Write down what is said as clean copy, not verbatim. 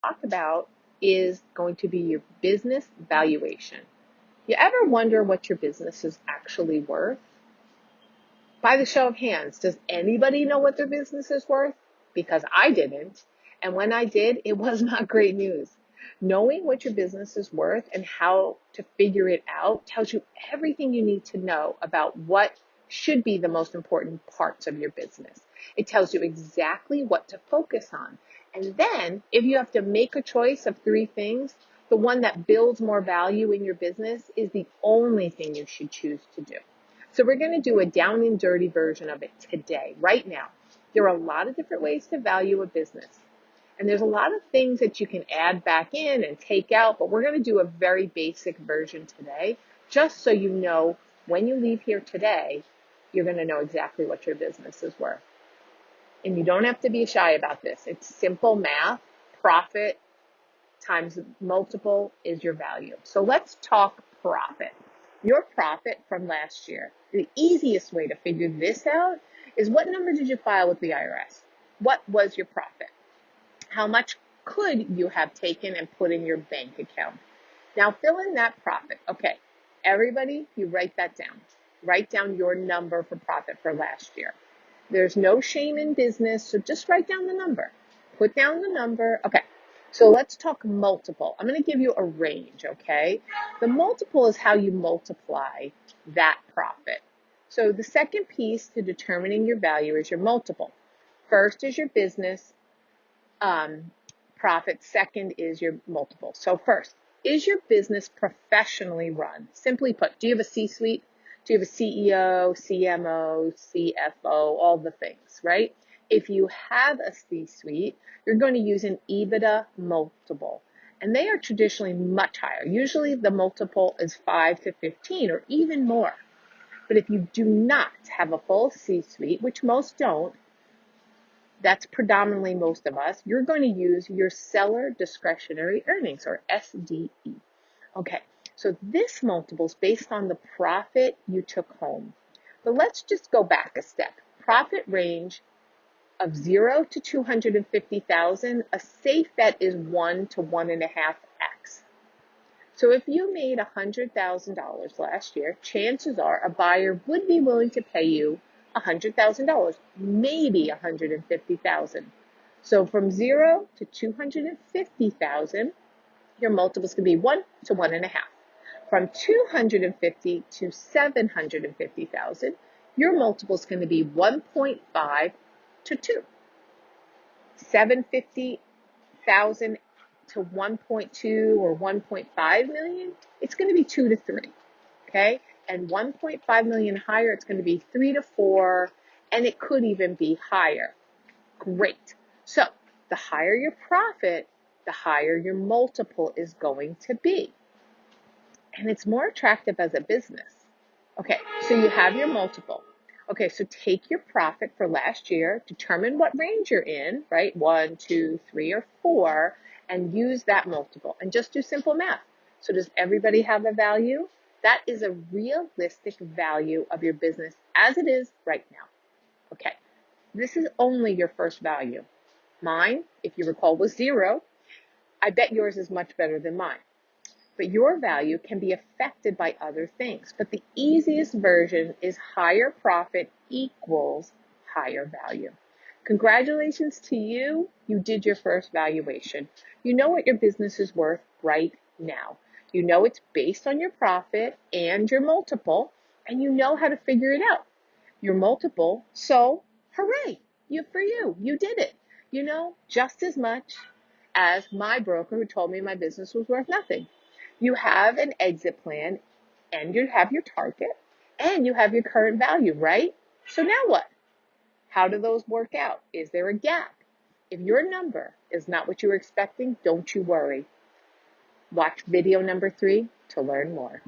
talk about is going to be your business valuation. You ever wonder what your business is actually worth? By the show of hands, does anybody know what their business is worth? Because I didn't. And when I did, it was not great news. Knowing what your business is worth and how to figure it out tells you everything you need to know about what should be the most important parts of your business. It tells you exactly what to focus on. And then, if you have to make a choice of three things, the one that builds more value in your business is the only thing you should choose to do. So we're going to do a down and dirty version of it today, right now. There are a lot of different ways to value a business. And there's a lot of things that you can add back in and take out, but we're going to do a very basic version today, just so you know when you leave here today, you're going to know exactly what your business is worth. And you don't have to be shy about this. It's simple math. Profit times multiple is your value. So let's talk profit. Your profit from last year. The easiest way to figure this out is, what number did you file with the IRS? What was your profit? How much could you have taken and put in your bank account? Now fill in that profit. Okay, everybody, you write that down. Write down your number for profit for last year. There's no shame in business, so just write down the number. Put down the number. Okay, so let's talk multiple. I'm going to give you a range, okay? The multiple is how you multiply that profit. So the second piece to determining your value is your multiple. First is your business profit. Second is your multiple. So first, is your business professionally run? Simply put, do you have a C-suite? Do you have a CEO, CMO, CFO, all the things, right? If you have a C-suite, you're going to use an EBITDA multiple. And they are traditionally much higher. Usually the multiple is 5 to 15 or even more. But if you do not have a full C-suite, which most don't, that's predominantly most of us, you're going to use your seller discretionary earnings, or SDE. Okay, so this multiple is based on the profit you took home. But let's just go back a step. Profit range of 0 to 250,000, a safe bet is 1 to 1.5x. So if you made $100,000 last year, chances are a buyer would be willing to pay you $100,000, maybe $150,000. So from 0 to 250,000, your multiple is going to be 1 to 1.5. From 250 to 750,000, your multiple is going to be 1.5 to 2. 750,000 to 1.2 or 1.5 million, it's going to be 2 to 3. Okay? And 1.5 million higher, it's going to be 3 to 4, and it could even be higher. Great. So the higher your profit, the higher your multiple is going to be. And it's more attractive as a business. Okay, so you have your multiple. Okay, so take your profit for last year, determine what range you're in, right? 1, 2, 3, or 4, and use that multiple. And just do simple math. So does everybody have a value? That is a realistic value of your business as it is right now. Okay, this is only your first value. Mine, if you recall, was 0. I bet yours is much better than mine. But your value can be affected by other things. But the easiest version is higher profit equals higher value. Congratulations to you. You did your first valuation. You know what your business is worth right now. You know it's based on your profit and your multiple, and you know how to figure it out. Your multiple, so hooray, you did it. You know just as much as my broker who told me my business was worth nothing. You have an exit plan, and you have your target, and you have your current value, right? So now what? How do those work out? Is there a gap? If your number is not what you were expecting, don't you worry. Watch video number 3 to learn more.